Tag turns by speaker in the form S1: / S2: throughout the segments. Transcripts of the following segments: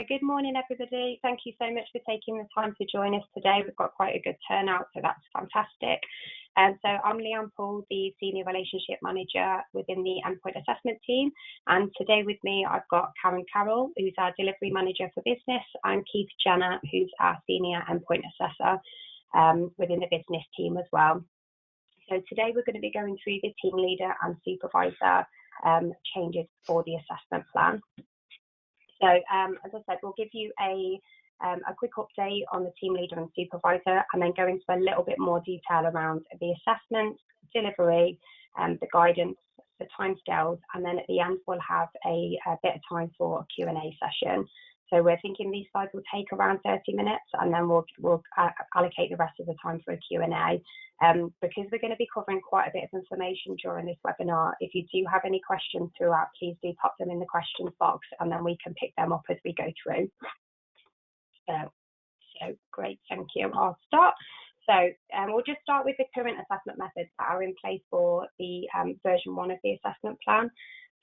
S1: good morning, everybody. Thank you so much for taking the time to join us today. We've got quite a good turnout, so that's fantastic. So I'm Leanne, the Senior Relationship Manager within the Endpoint Assessment team. And today with me, I've got Karon Carroll, who's our Delivery Manager for Business, and Keith Jenner, who's our Senior Endpoint Assessor within the business team as well. So today we're going to be going through the Team Leader and Supervisor changes for the assessment plan. So as I said, we'll give you a quick update on the Team Leader and Supervisor, and then go into a little bit more detail around the assessment, delivery, the guidance, the timescales, and then at the end we'll have a bit of time for a Q&A session. So we're thinking these slides will take around 30 minutes, and then we'll allocate the rest of the time for a Q&A. Because we're going to be covering quite a bit of information during this webinar, if you do have any questions throughout, please do pop them in the questions box, and then we can pick them up as we go through. So great, thank you. I'll start. So we'll just start with the current assessment methods that are in place for the version 1 of the assessment plan.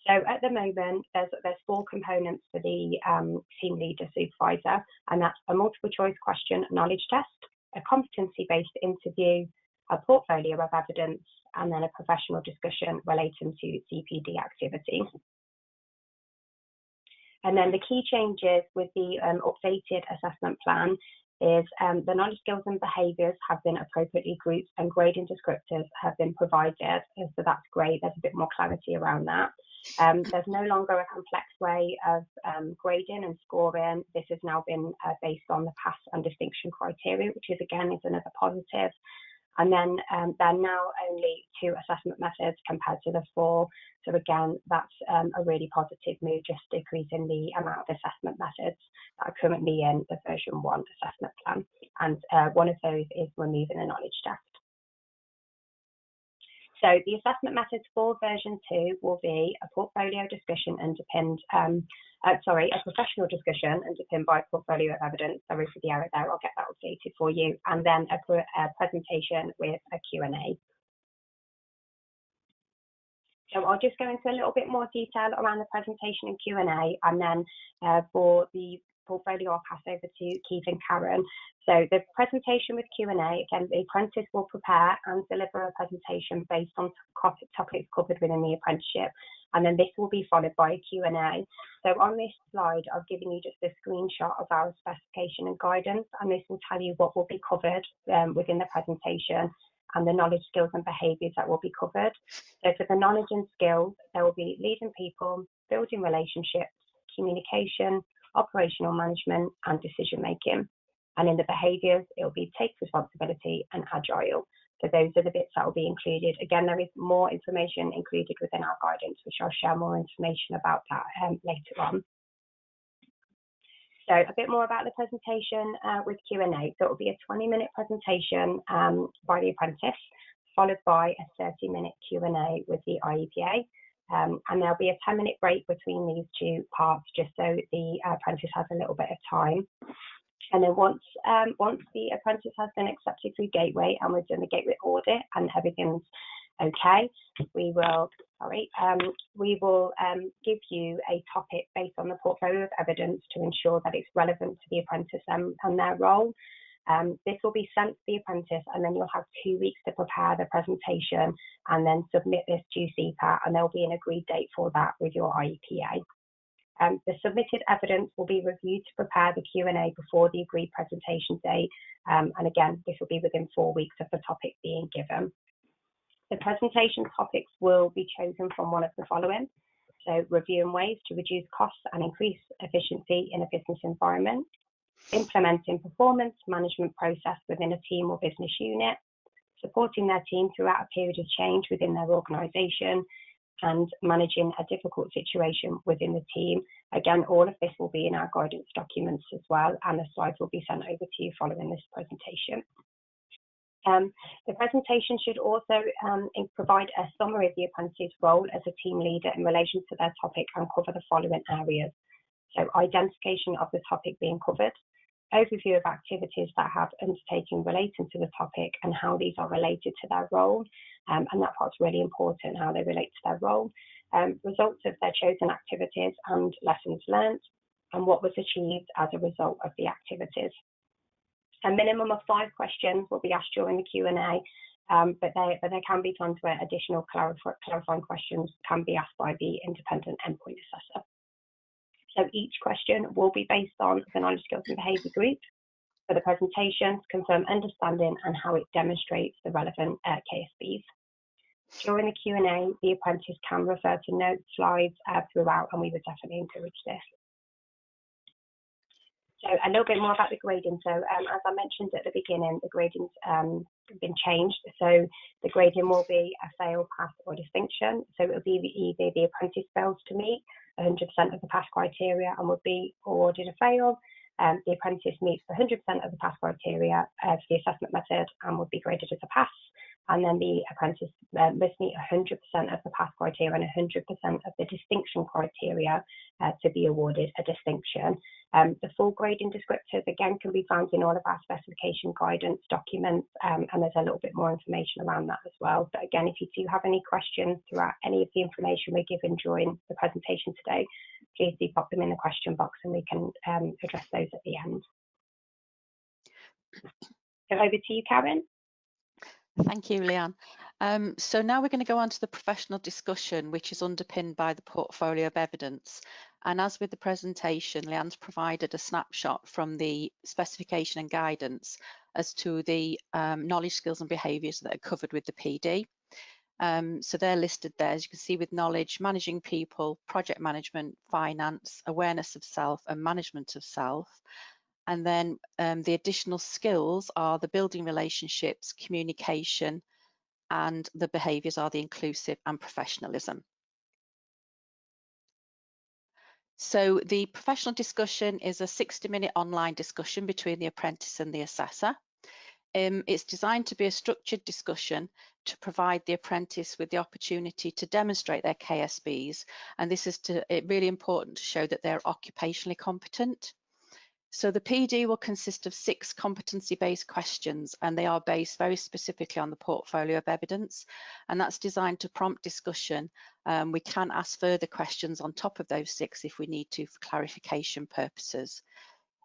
S1: So at the moment, there's 4 components for the Team Leader Supervisor, and that's a multiple choice question knowledge test, a competency-based interview, a portfolio of evidence, and then a professional discussion relating to CPD activity. And then the key changes with the updated assessment plan is the knowledge, skills and behaviours have been appropriately grouped, and grading descriptors have been provided. So that's great, there's a bit more clarity around that. There's no longer a complex way of grading and scoring. This has now been based on the pass and distinction criteria, which is another positive. And then there are now only 2 assessment methods compared to the 4. So again, that's a really positive move, just decreasing the amount of assessment methods that are currently in the version 1 assessment plan. And one of those is removing the knowledge test. So the assessment methods for version 2 will be a portfolio discussion underpinned, a professional discussion underpinned by a portfolio of evidence. Sorry for the error there, I'll get that updated for you. And then a presentation with a Q&A. So I'll just go into a little bit more detail around the presentation and Q&A, and then for the portfolio, I'll pass over to Keith and Karon. So the presentation with Q&A, again, the apprentice will prepare and deliver a presentation based on topics covered within the apprenticeship, and then this will be followed by a Q&A. So on this slide, I've given you just a screenshot of our specification and guidance, and this will tell you what will be covered within the presentation, and the knowledge, skills and behaviours that will be covered. So for the knowledge and skills, there will be leading people, building relationships, communication, operational management and decision making. And in the behaviours, it will be take responsibility and agile. So those are the bits that will be included. Again, there is more information included within our guidance, which I'll share more information about that later on. So a bit more about the presentation with Q&A. So it will be a 20-minute presentation by the apprentice, followed by a 30-minute Q&A with the IEPA. And there'll be a 10-minute break between these 2 parts, just so the apprentice has a little bit of time. And then once the apprentice has been accepted through Gateway and we've done the Gateway audit and everything's okay, we will give you a topic based on the portfolio of evidence to ensure that it's relevant to the apprentice and their role. This will be sent to the apprentice, and then you'll have 2 weeks to prepare the presentation and then submit this to CPAT, and there'll be an agreed date for that with your IEPA. The submitted evidence will be reviewed to prepare the Q&A before the agreed presentation date, and again, this will be within 4 weeks of the topic being given. The presentation topics will be chosen from one of the following. So reviewing ways to reduce costs and increase efficiency in a business environment, implementing performance management process within a team or business unit, supporting their team throughout a period of change within their organisation, and managing a difficult situation within the team. Again, all of this will be in our guidance documents as well, and the slides will be sent over to you following this presentation. The presentation should also provide a summary of the apprentice's role as a team leader in relation to their topic and cover the following areas. So identification of the topic being covered, overview of activities that have undertaken relating to the topic and how these are related to their role, and that part's really important, how they relate to their role, results of their chosen activities and lessons learned, and what was achieved as a result of the activities. A minimum of 5 questions will be asked during the Q&A, but there can be times where additional clarifying questions can be asked by the independent endpoint assessor. So each question will be based on the knowledge, skills and behaviour group for the presentation to confirm understanding and how it demonstrates the relevant KSBs. During the Q&A, the apprentice can refer to notes, slides throughout, and we would definitely encourage this. So a little bit more about the grading. So as I mentioned at the beginning, the grading's been changed. So the grading will be a fail, pass or distinction. So it will be either the apprentice fails to meet 100% of the pass criteria and would be awarded a fail. The apprentice meets 100% of the pass criteria for the assessment method and would be graded as a pass. And then the apprentice must meet 100% of the pass criteria and 100% of the distinction criteria to be awarded a distinction. The full grading descriptors, again, can be found in all of our specification guidance documents, and there's a little bit more information around that as well. But again, if you do have any questions throughout any of the information we're given during the presentation today, please do pop them in the question box and we can address those at the end. So over to you, Karen.
S2: Thank you, Leanne. So now we're going to go on to the professional discussion, which is underpinned by the portfolio of evidence. And as with the presentation, Leanne's provided a snapshot from the specification and guidance as to the knowledge, skills and behaviours that are covered with the PD. So they're listed there, as you can see, with knowledge, managing people, project management, finance, awareness of self and management of self. And then the additional skills are the building relationships, communication, and the behaviours are the inclusive and professionalism. So the professional discussion is a 60-minute online discussion between the apprentice and the assessor. It's designed to be a structured discussion to provide the apprentice with the opportunity to demonstrate their KSBs, and this is really important to show that they're occupationally competent. So the PD will consist of 6 competency-based questions, and they are based very specifically on the portfolio of evidence, and that's designed to prompt discussion. We can ask further questions on top of those 6 if we need to for clarification purposes.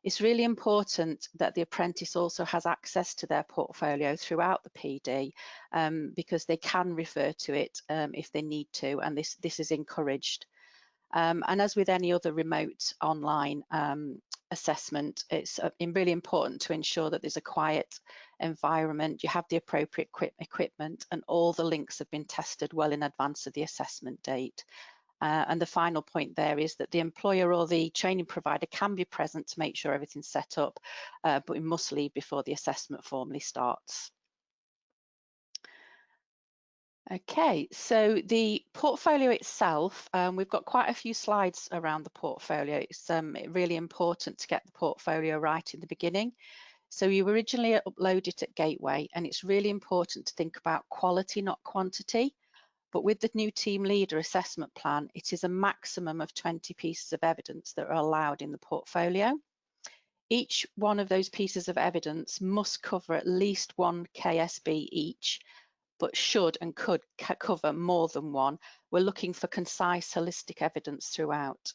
S2: It's really important that the apprentice also has access to their portfolio throughout the PD, because they can refer to it if they need to, and this is encouraged. And as with any other remote online assessment, it's really important to ensure that there's a quiet environment, you have the appropriate equipment, and all the links have been tested well in advance of the assessment date. And the final point there is that the employer or the training provider can be present to make sure everything's set up, but we must leave before the assessment formally starts. Okay, so the portfolio itself, we've got quite a few slides around the portfolio. It's really important to get the portfolio right in the beginning. So you originally uploaded it at Gateway, and it's really important to think about quality, not quantity. But with the new Team Leader assessment plan, it is a maximum of 20 pieces of evidence that are allowed in the portfolio. Each one of those pieces of evidence must cover at least 1 KSB each, but should and could cover more than 1. We're looking for concise, holistic evidence throughout.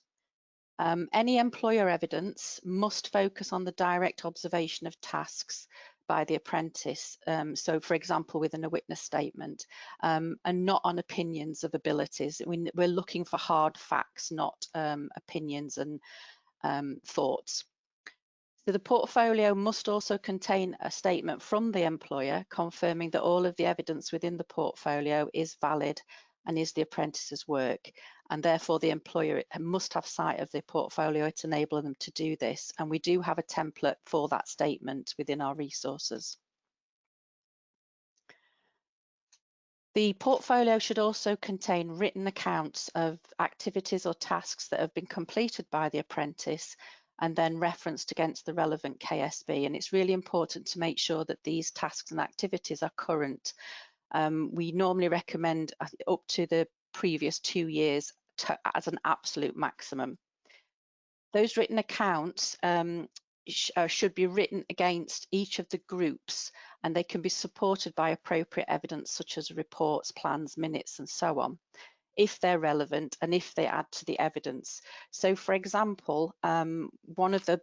S2: Any employer evidence must focus on the direct observation of tasks by the apprentice. So, for example, within a witness statement, and not on opinions of abilities. We're looking for hard facts, not opinions and thoughts. So the portfolio must also contain a statement from the employer confirming that all of the evidence within the portfolio is valid and is the apprentice's work, and therefore the employer must have sight of the portfolio to enable them to do this, and we do have a template for that statement within our resources. The portfolio should also contain written accounts of activities or tasks that have been completed by the apprentice and then referenced against the relevant KSB. And it's really important to make sure that these tasks and activities are current. We normally recommend up to the previous 2 years as an absolute maximum. Those written accounts should be written against each of the groups, and they can be supported by appropriate evidence such as reports, plans, minutes, and so on. if they're relevant and if they add to the evidence. So for example, one of the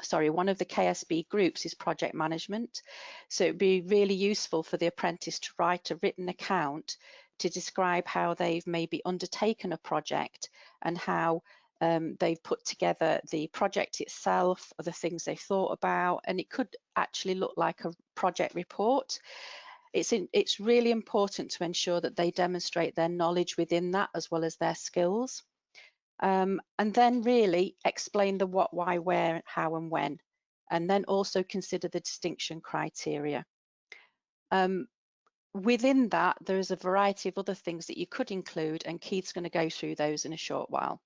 S2: KSB groups is project management. So it'd be really useful for the apprentice to write a written account to describe how they've maybe undertaken a project and how they've put together the project itself, or the things they've thought about, and it could actually look like a project report. It's really important to ensure that they demonstrate their knowledge within that as well as their skills. And then really explain the what, why, where, how and when, and then also consider the distinction criteria. Within that, there is a variety of other things that you could include, and Keith's going to go through those in a short while.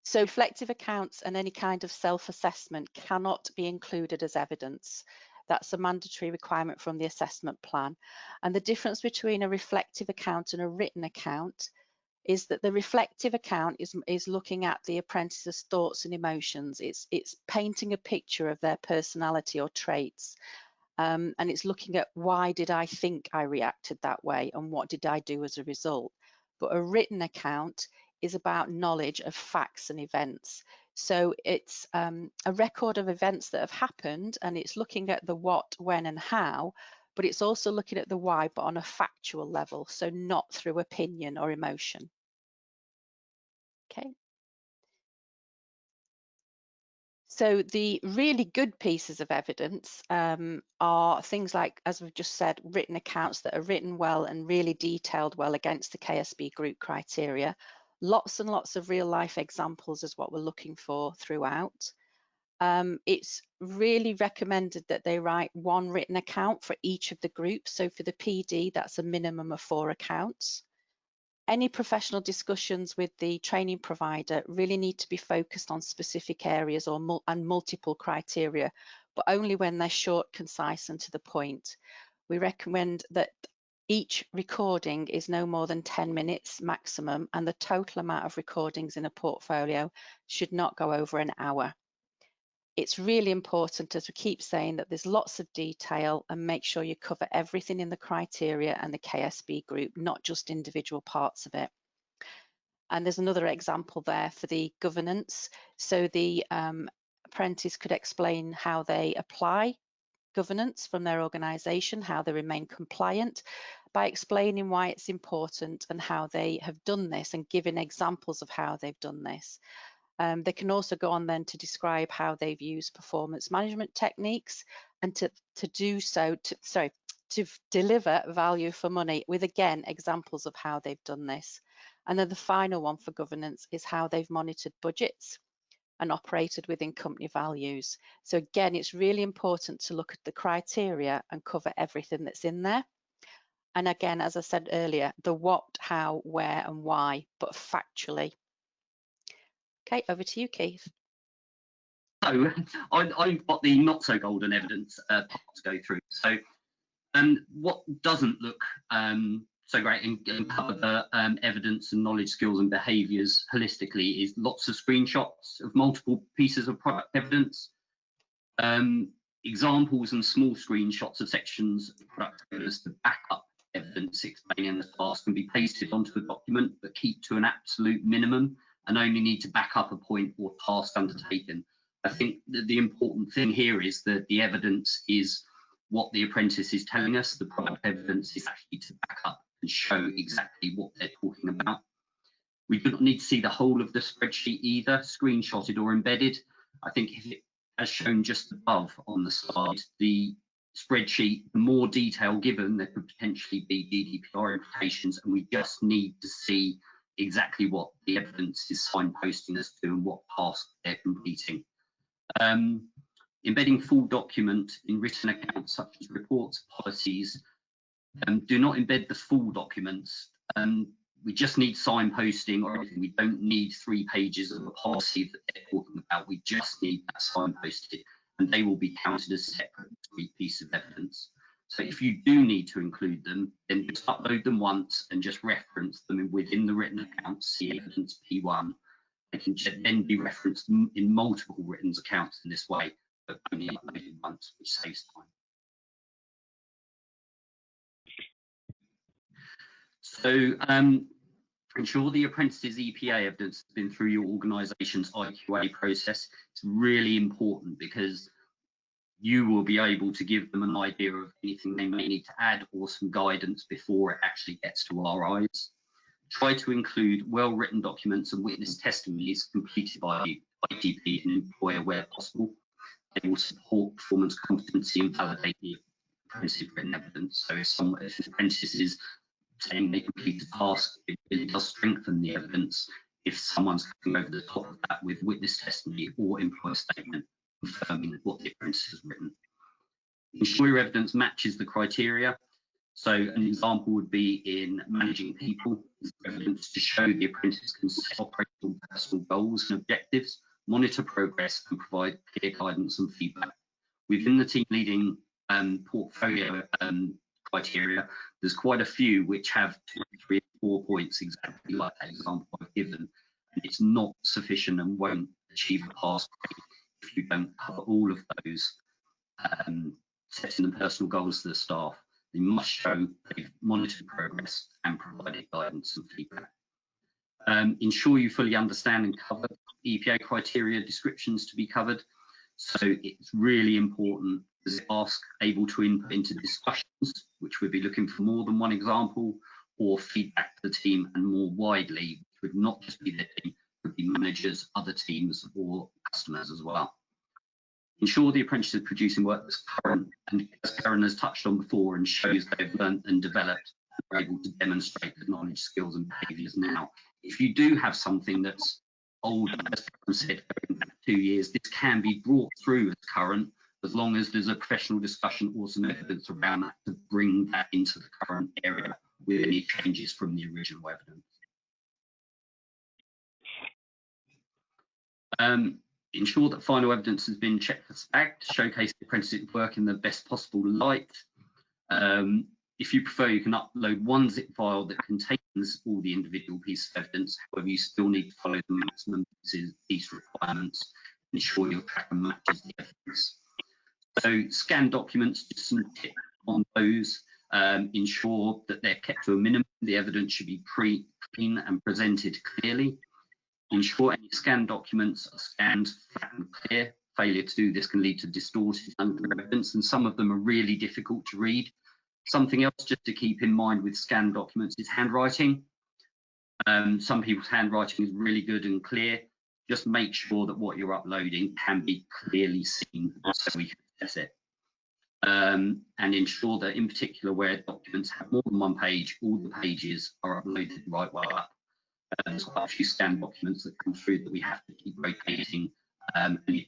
S2: So reflective accounts and any kind of self-assessment cannot be included as evidence. That's a mandatory requirement from the assessment plan. And the difference between a reflective account and a written account is that the reflective account is looking at the apprentice's thoughts and emotions. It's painting a picture of their personality or traits. And it's looking at why did I think I reacted that way and what did I do as a result. But a written account is about knowledge of facts and events. So it's a record of events that have happened, and it's looking at the what, when and how, but it's also looking at the why, but on a factual level, so not through opinion or emotion. Okay. So the really good pieces of evidence are things like, as we've just said, written accounts that are written well and really detailed well against the KSB group criteria. Lots and lots of real life examples is what we're looking for throughout. It's really recommended that they write one written account for each of the groups. So for the PD, that's a minimum of 4 accounts. Any professional discussions with the training provider really need to be focused on specific areas and multiple criteria, but only when they're short, concise and to the point. We recommend that each recording is no more than 10 minutes maximum, and the total amount of recordings in a portfolio should not go over an hour. It's really important, as we keep saying, that there's lots of detail, and make sure you cover everything in the criteria and the KSB group, not just individual parts of it. And there's another example there for the governance. So the apprentice could explain how they apply governance from their organisation, how they remain compliant, by explaining why it's important and how they have done this and giving examples of how they've done this. They can also go on then to describe how they've used performance management techniques and to deliver value for money with, again, examples of how they've done this. And then the final one for governance is how they've monitored budgets and operated within company values. So again, it's really important to look at the criteria and cover everything that's in there. And again, as I said earlier, the what, how, where and why, but factually. Okay, over to you, Keith.
S3: So I've got the not so golden evidence part to go through. So what doesn't look so great and cover the evidence and knowledge, skills and behaviours holistically is lots of screenshots of multiple pieces of product evidence, examples and small screenshots of sections of product evidence to back up evidence explaining the task can be pasted onto the document, but keep to an absolute minimum and only need to back up a point or task undertaken. I think that the important thing here is that the evidence is what the apprentice is telling us. The product evidence is actually to back up and show exactly what they're talking about. We do not need to see the whole of the spreadsheet either, screenshotted or embedded. I think if it, as shown just above on the slide, the spreadsheet, the more detail given, there could potentially be GDPR implications, and we just need to see exactly what the evidence is signposting us to and what task they're completing. Embedding full document in written accounts such as reports, policies, do not embed the full documents. We just need signposting or anything. We don't need 3 pages of a policy that they're talking about. We just need that signposted, and they will be counted as separate pieces of evidence. So if you do need to include them, then just upload them once and just reference them within the written accounts, see evidence P1. They can then be referenced in multiple written accounts in this way, but only uploaded once, which saves time. So ensure the apprentice's EPA evidence has been through your organisation's IQA process. It's really important because you will be able to give them an idea of anything they may need to add or some guidance before it actually gets to our eyes. Try to include well-written documents and witness testimonies completed by the ITP and employer where possible. They will support performance competency and validate the apprentice's written evidence. So if an apprentice is saying they complete a task, it really does strengthen the evidence if someone's coming over the top of that with witness testimony or employer statement confirming what the apprentice has written. Ensure your evidence matches the criteria. So an example would be in managing people, evidence to show the apprentice can set operational personal goals and objectives, monitor progress and provide clear guidance and feedback. Within the team leading portfolio criteria, there's quite a few which have 2, 3, 4 points exactly like that example I've given, and it's not sufficient and won't achieve a pass grade if you don't cover all of those setting the personal goals to the staff. They must show they've monitored progress and provided guidance and feedback. Ensure you fully understand and cover EPA criteria descriptions to be covered. So it's really important as ask able to input into discussions, which would be looking for more than one example, or feedback to the team and more widely, which would not just be their team, would be managers, other teams or customers as well. Ensure the apprentice is producing work that's current and, as Karon has touched on before, and shows they've learned and developed and are able to demonstrate the knowledge, skills and behaviours now. If you do have something that's old, as Karon said, going back 2 years, this can be brought through as current, as long as there's a professional discussion or some evidence around that to bring that into the current area with any changes from the original evidence. Ensure that final evidence has been checked for SAG to showcase the apprentice's work in the best possible light. If you prefer, you can upload one zip file that contains all the individual pieces of evidence. However, you still need to follow the maximum piece requirements. Ensure your tracker matches the evidence. So scan documents, just some tips on those. Ensure that they're kept to a minimum. The evidence should be clean and presented clearly. Ensure any scanned documents are scanned flat and clear. Failure to do this can lead to distorted evidence, and some of them are really difficult to read. Something else just to keep in mind with scanned documents is handwriting. Some people's handwriting is really good and clear. Just make sure that what you're uploading can be clearly seen so we can assess it. And ensure that, in particular, where documents have more than one page, all the pages are uploaded right way up. There's quite a few scanned documents that come through that we have to keep rotating, and it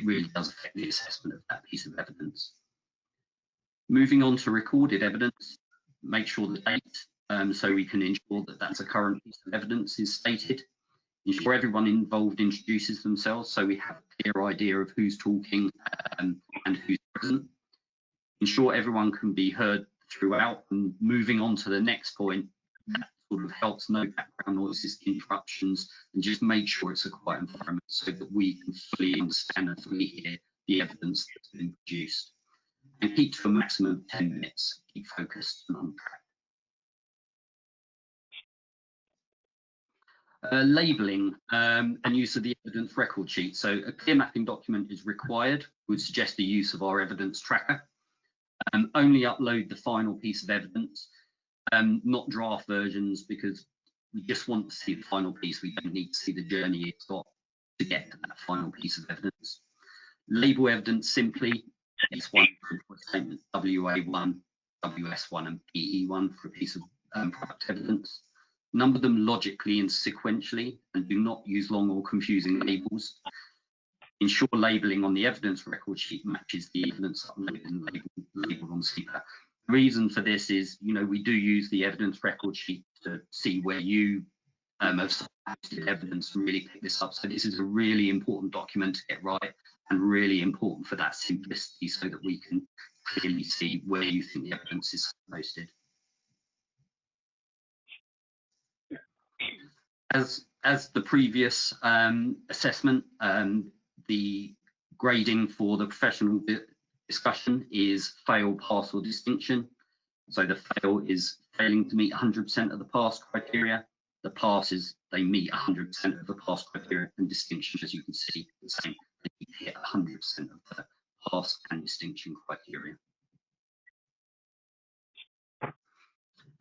S3: really does affect the assessment of that piece of evidence. Moving on to recorded evidence, make sure the date, so we can ensure that that's a current piece of evidence, is stated. Ensure everyone involved introduces themselves so we have a clear idea of who's talking and who's present. Ensure everyone can be heard throughout, and moving on to the next point, that sort of helps no background noises, interruptions, and just make sure it's a quiet environment so that we can fully understand and fully hear the evidence that's been produced. And keep to a maximum of 10 minutes, keep focused and on track. Labelling and use of the evidence record sheet. So a clear mapping document is required. Would suggest the use of our evidence tracker. Only upload the final piece of evidence, not draft versions, because we just want to see the final piece. We don't need to see the journey it's got to get to that final piece of evidence. Label evidence simply. It's one statement, WA1, WS1 and PE1 for a piece of product evidence. Number them logically and sequentially, and do not use long or confusing labels. Ensure labelling on the evidence record sheet matches the evidence uploaded and labelled on CPA. The reason for this is, we do use the evidence record sheet to see where you have posted evidence and really pick this up. So this is a really important document to get right, and really important for that simplicity so that we can clearly see where you think the evidence is posted. As the previous assessment, the grading for the professional discussion is fail, pass or distinction. So the fail is failing to meet 100% of the pass criteria. The passes, they meet 100% of the pass criteria, and distinction, as you can see, the same. They hit 100% of the pass and distinction criteria.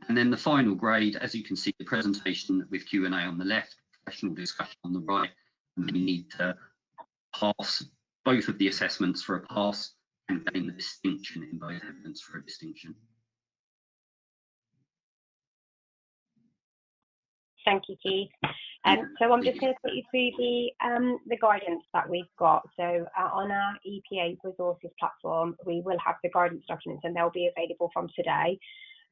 S3: And then the final grade, as you can see, the presentation with Q&A on the left, professional discussion on the right, and we need to pass both of the assessments for a pass and gain the distinction in both evidence for a distinction.
S1: Thank you, Keith. So I'm just going to put you through the guidance that we've got. So on our EPA resources platform, we will have the guidance documents, and they'll be available from today.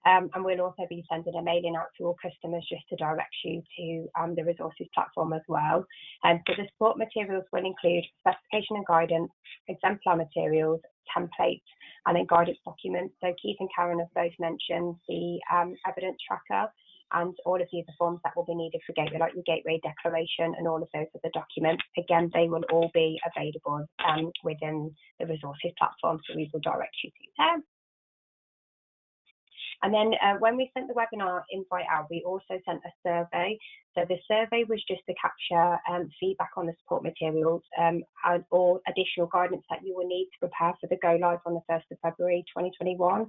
S1: And we'll also be sending a mailing out to all customers just to direct you to the resources platform as well. And so the support materials will include specification and guidance, exemplar materials, templates, and then guidance documents. So Keith and Karon have both mentioned the evidence tracker and all of the other forms that will be needed for gateway, like your gateway declaration and all of those other documents. Again, they will all be available within the resources platform, so we will direct you to them. And then when we sent the webinar invite out, we also sent a survey. So the survey was just to capture feedback on the support materials or additional guidance that you will need to prepare for the go live on the 1st of February 2021.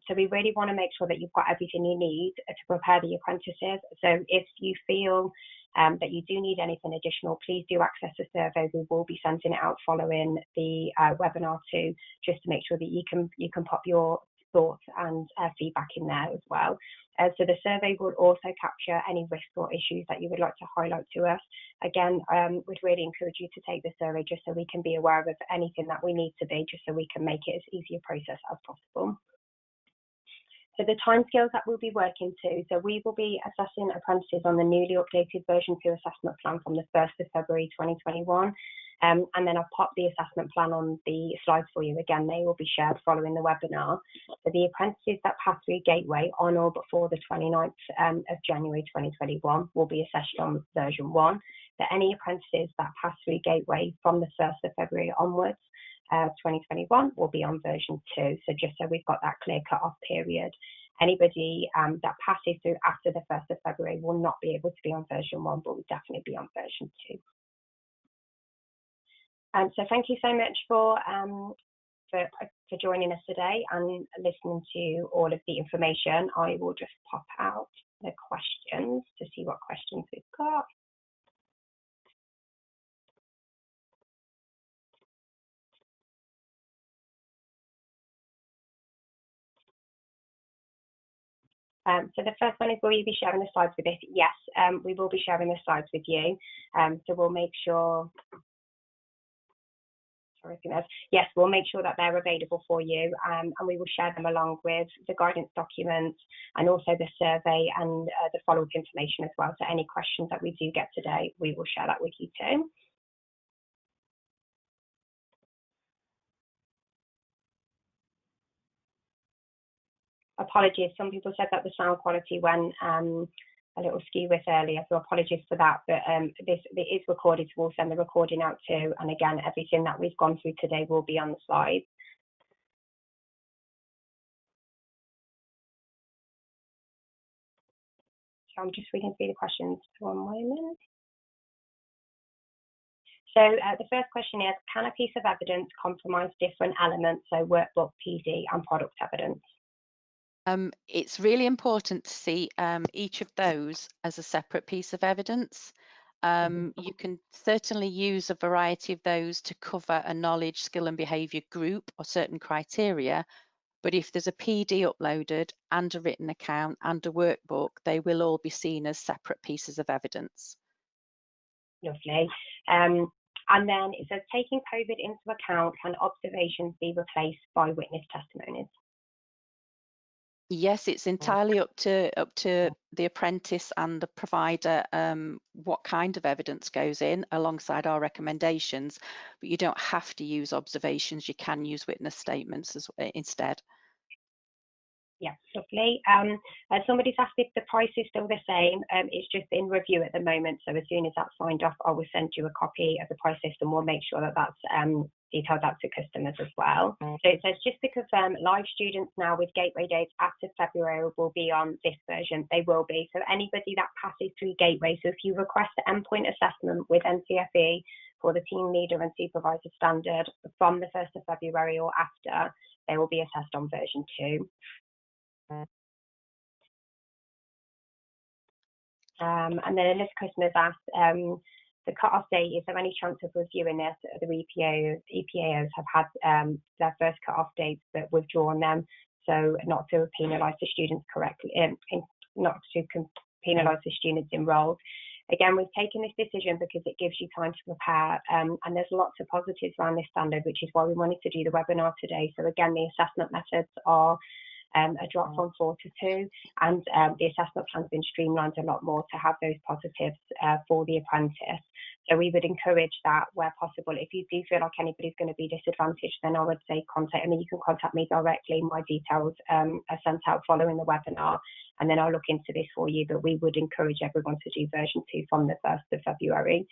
S1: So we really want to make sure that you've got everything you need to prepare the apprentices. So if you feel that you do need anything additional, please do access the survey. We will be sending it out following the webinar too, just to make sure that you can pop your thoughts and feedback in there as well. So the survey will also capture any risks or issues that you would like to highlight to us. Again, we'd really encourage you to take the survey just so we can be aware of anything that we need to be, just so we can make it as easy a process as possible. So the timescales that we'll be working to, so we will be assessing apprentices on the newly updated version 2 assessment plan from the 1st of February 2021. And then I've popped the assessment plan on the slides for you. Again, they will be shared following the webinar. So the apprentices that pass through Gateway on or before the 29th of January 2021 will be assessed on version 1. But any apprentices that pass through Gateway from the 1st of February onwards, 2021 will be on version 2. So just so we've got that clear cut-off period. Anybody that passes through after the 1st of February will not be able to be on version 1, but will definitely be on version 2. So thank you so much for joining us today and listening to all of the information. I will just pop out the questions to see what questions we've got. So the first one is, will you be sharing the slides with us? Yes, we will be sharing the slides with you. So we'll make sure. Yes, we'll make sure that they're available for you, and we will share them along with the guidance documents and also the survey and the follow-up information as well. So any questions that we do get today, we will share that with you too. Apologies, some people said that the sound quality went a little skew with earlier, so apologies for that, but it is recorded, so we'll send the recording out too, and again, everything that we've gone through today will be on the slide. So I'm just reading through the questions for one moment. So the first question is, can a piece of evidence compromise different elements, so workbook, PD, and product evidence?
S2: It's really important to see each of those as a separate piece of evidence. You can certainly use a variety of those to cover a knowledge, skill and behaviour group or certain criteria, but if there's a PD uploaded and a written account and a workbook, they will all be seen as separate pieces of evidence.
S1: Lovely. And then it says, taking COVID into account, can observations be replaced by witness testimonies?
S2: Yes, it's entirely up to the apprentice and the provider what kind of evidence goes in alongside our recommendations, but you don't have to use observations. You can use witness statements instead.
S1: Yeah, lovely. Somebody's asked if the price is still the same. It's just in review at the moment, so as soon as that's signed off, I will send you a copy of the price list, and we'll make sure that that's details out to customers as well. So it says, just to confirm, live students now with Gateway days after February will be on this version. They will be. So anybody that passes through Gateway, so if you request an endpoint assessment with NCFE for the Team Leader and Supervisor standard from the 1st of February or after, they will be assessed on version 2. And then this customer's asked, the cut-off date, is there any chance of reviewing this? The EPAOs have had their first cut-off dates but withdrawn them, so not to penalise the students correctly, not to penalise the students enrolled. Again, we've taken this decision because it gives you time to prepare, and there's lots of positives around this standard, which is why we wanted to do the webinar today. So again, the assessment methods are a drop from 4 to 2, and the assessment plan's been streamlined a lot more to have those positives for the apprentice. So we would encourage that where possible. If you do feel like anybody's going to be disadvantaged, then I would say contact me. You can contact me directly. My details are sent out following the webinar, and then I'll look into this for you. But we would encourage everyone to do version 2 from the 1st of February.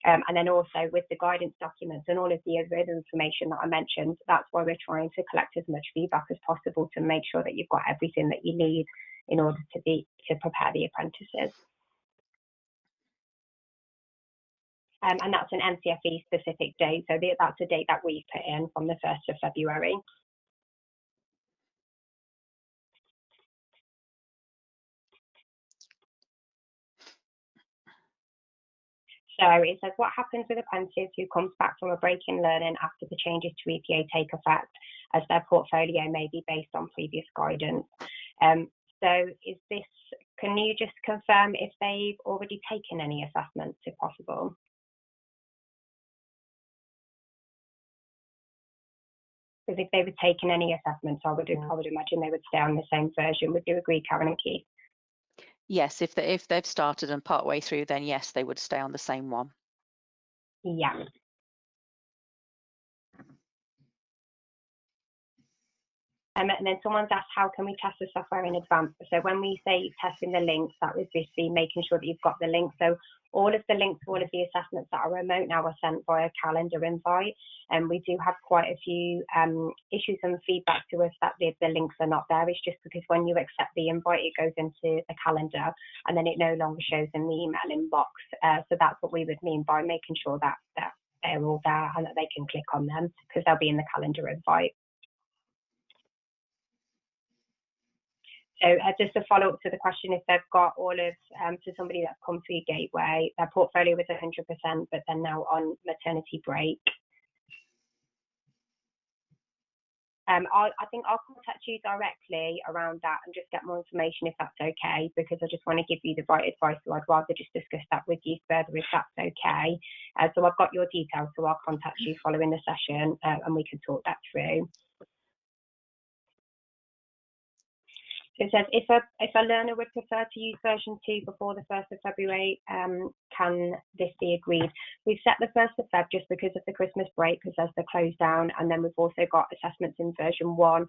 S1: And then also with the guidance documents and all of the other information that I mentioned, that's why we're trying to collect as much feedback as possible to make sure that you've got everything that you need in order to prepare the apprentices. And that's an NCFE specific date, so that's a date that we put in from the 1st of February. So it says, what happens with apprentices who comes back from a break in learning after the changes to EPA take effect, as their portfolio may be based on previous guidance? So is this, can you just confirm if they've already taken any assessments, if possible? Because if they were taking any assessments, I would imagine they would stay on the same version. Would you agree, Karon and Keith?
S2: Yes, if they've started and partway through, then yes, they would stay on the same one.
S1: Yeah. And then someone's asked, how can we test the software in advance? So when we say testing the links, that would just be making sure that you've got the link. So all of the links, all of the assessments that are remote now are sent via calendar invite. And we do have quite a few issues and feedback to us that the links are not there. It's just because when you accept the invite, it goes into the calendar and then it no longer shows in the email inbox. So that's what we would mean by making sure that they're all there and that they can click on them, because they'll be in the calendar invite. So just to follow up to the question, if they've got all of, so somebody that's come through Gateway, their portfolio was 100%, but they're now on maternity break. I think I'll contact you directly around that and just get more information if that's okay, because I just want to give you the right advice. So I'd rather just discuss that with you further if that's okay. So I've got your details, so I'll contact you following the session and we can talk that through. So it says, if a learner would prefer to use version 2 before the 1st of February, can this be agreed? We've set the 1st of Feb just because of the Christmas break, because there's the close down, and then we've also got assessments in version 1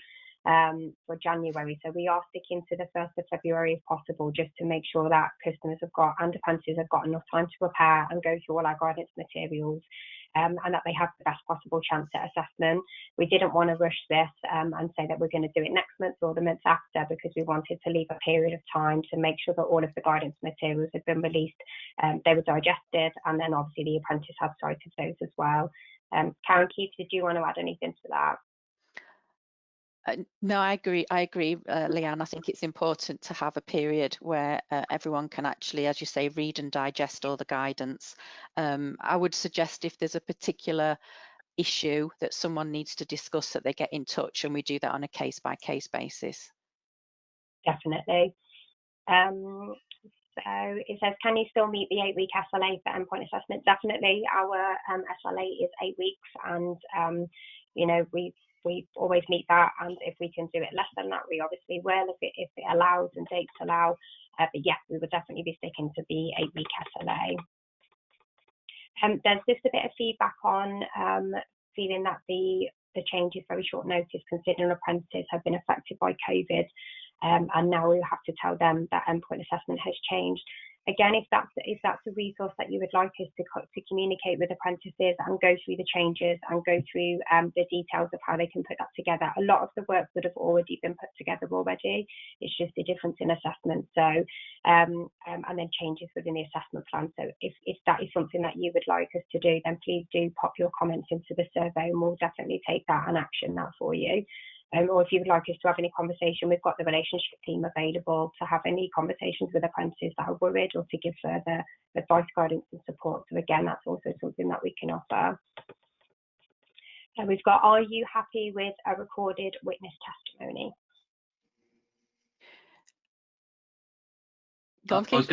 S1: for January. So we are sticking to the 1st of February if possible, just to make sure that customers have got, and apprentices have got enough time to prepare and go through all our guidance materials. And that they have the best possible chance at assessment. We didn't want to rush this and say that we're going to do it next month or the month after, because we wanted to leave a period of time to make sure that all of the guidance materials had been released, they were digested, and then obviously the apprentice had sight of those as well. Karon, Keith, did you want to add anything to that?
S2: No, I agree, Leanne. I think it's important to have a period where everyone can actually, as you say, read and digest all the guidance. I would suggest if there's a particular issue that someone needs to discuss, that they get in touch, and we do that on a case-by-case basis.
S1: Definitely. So it says, can you still meet the 8-week SLA for endpoint assessment? Definitely. Our SLA is 8 weeks, and you know, we always meet that, and if we can do it less than that, we obviously will, if it allows and dates allow. But yeah, we would definitely be sticking to the 8-week SLA. There's just a bit of feedback on feeling that the change is very short notice, considering apprentices have been affected by COVID, and now we have to tell them that endpoint assessment has changed. Again, if that's a resource that you would like us to communicate with apprentices and go through the changes and go through the details of how they can put that together, a lot of the work would have already been put together already. It's just a difference in assessment. So and then changes within the assessment plan. So if that is something that you would like us to do, then please do pop your comments into the survey, and we'll definitely take that and action that for you. Or if you would like us to have any conversation, we've got the relationship team available to have any conversations with apprentices that are worried, or to give further advice, guidance and support. So again, that's also something that we can offer. We've got, are you happy with a recorded witness testimony?
S2: Go on, Keith.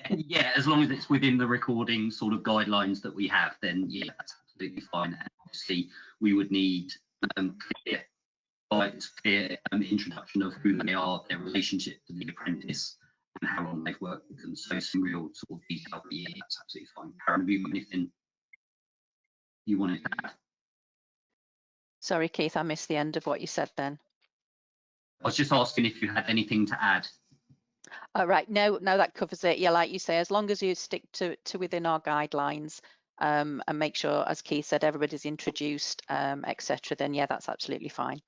S3: Yeah, as long as it's within the recording sort of guidelines that we have, then yeah, that's absolutely fine. And obviously, we would need clear introduction of who they are, their relationship to the apprentice, and how long they've worked with them. So some real sort of detail, but yeah, that's absolutely fine. Karon, have you got anything you wanted to add?
S2: Sorry, Keith, I missed the end of what you said then.
S3: I was just asking if you had anything to add.
S2: Right, no, that covers it. Yeah, like you say, as long as you stick to within our guidelines and make sure, as Keith said, everybody's introduced, etc., then yeah, that's absolutely fine.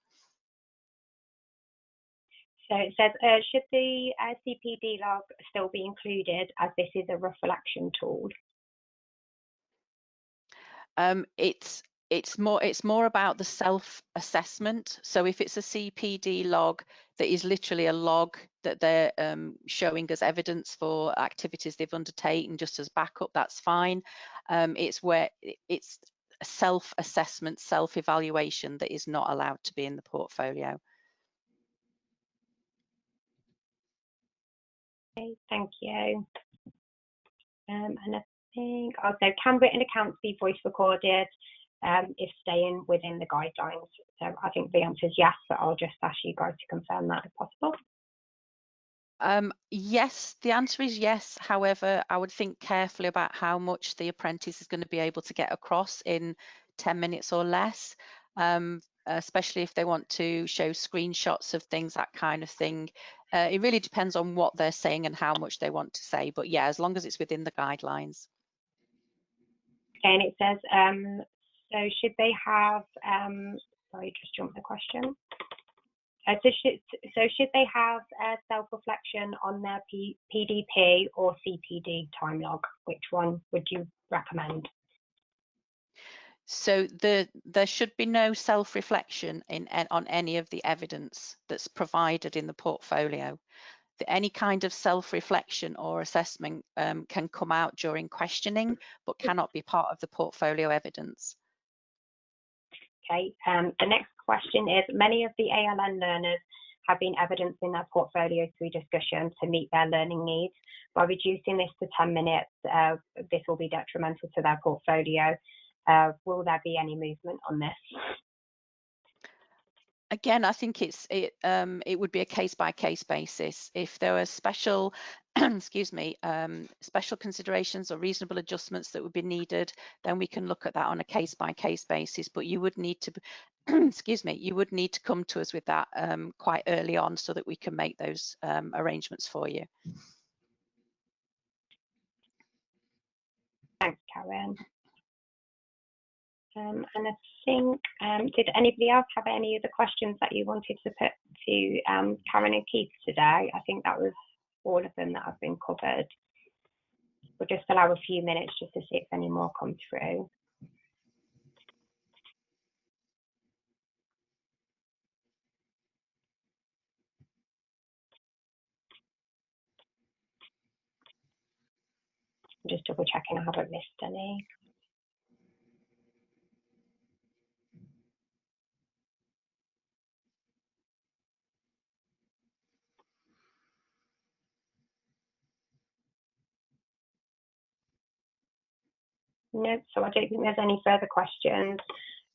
S1: So it says, should the CPD log still be included, as this is a reflection tool?
S2: It's more about the self-assessment. So if it's a CPD log that is literally a log that they're showing as evidence for activities they've undertaken, just as backup, that's fine. It's where it's self-assessment, self-evaluation that is not allowed to be in the portfolio.
S1: Okay, thank you. And I think also, can written accounts be voice recorded if staying within the guidelines? So I think the answer is yes, but I'll just ask you guys to confirm that if possible.
S2: Yes, the answer is yes. However, I would think carefully about how much the apprentice is going to be able to get across in 10 minutes or less, especially if they want to show screenshots of things, that kind of thing. It really depends on what they're saying and how much they want to say. But yeah, as long as it's within the guidelines.
S1: Okay, and it says, so should they have, sorry, just jumped the question. So should they have self-reflection on their PDP or CPD time log? Which one would you recommend?
S2: So there should be no self-reflection on any of the evidence that's provided in the portfolio. Any kind of self-reflection or assessment can come out during questioning, but cannot be part of the portfolio evidence.
S1: Okay, the next question is, many of the ALN learners have been evidenced in their portfolio through discussion to meet their learning needs. By reducing this to 10 minutes, this will be detrimental to their portfolio. Will there be any movement on this?
S2: Again, I think it would be a case-by-case basis. If there were special, excuse me, special considerations or reasonable adjustments that would be needed, then we can look at that on a case-by-case basis. But you would need to, excuse me, you would need to come to us with that quite early on so that we can make those arrangements for you.
S1: Thanks, Karon. And I think, did anybody else have any other questions that you wanted to put to Karon and Keith today? I think that was all of them that have been covered. We'll just allow a few minutes just to see if any more come through. I'm just double checking I haven't missed any. Nope, so I don't think there's any further questions.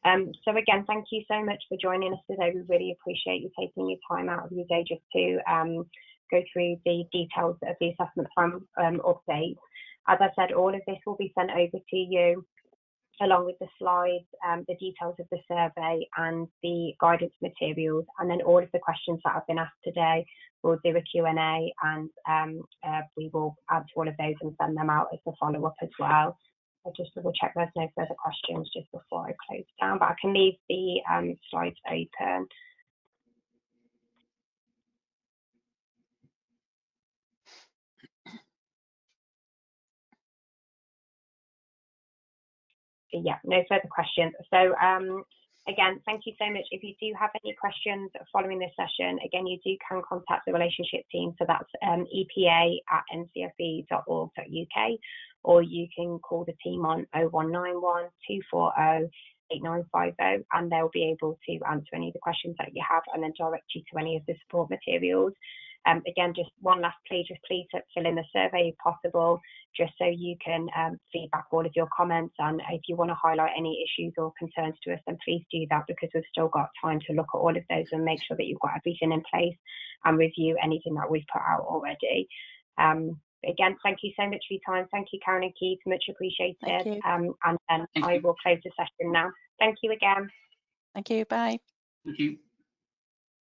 S1: So again, thank you so much for joining us today. We really appreciate you taking your time out of your day just to go through the details of the assessment plan update. As I said, all of this will be sent over to you along with the slides, the details of the survey and the guidance materials, and then all of the questions that have been asked today. We'll do a Q&A, and we will add to all of those and send them out as a follow-up as well. I'll just double check there's no further questions just before I close down, but I can leave the slides open. Yeah, no further questions. So again, thank you so much. If you do have any questions following this session, again, you can contact the relationship team. So that's epa@ncfe.org.uk, or you can call the team on 0191 240 8950, and they'll be able to answer any of the questions that you have and then direct you to any of the support materials. Again, just one last plea, just please fill in the survey if possible, just so you can feedback all of your comments. And if you want to highlight any issues or concerns to us, then please do that, because we've still got time to look at all of those and make sure that you've got everything in place and review anything that we've put out already. Again, thank you so much for your time. Thank you, Karon and Keith, much appreciated. And then I will close the session now. Thank you again.
S2: Thank you, bye.
S3: Thank you.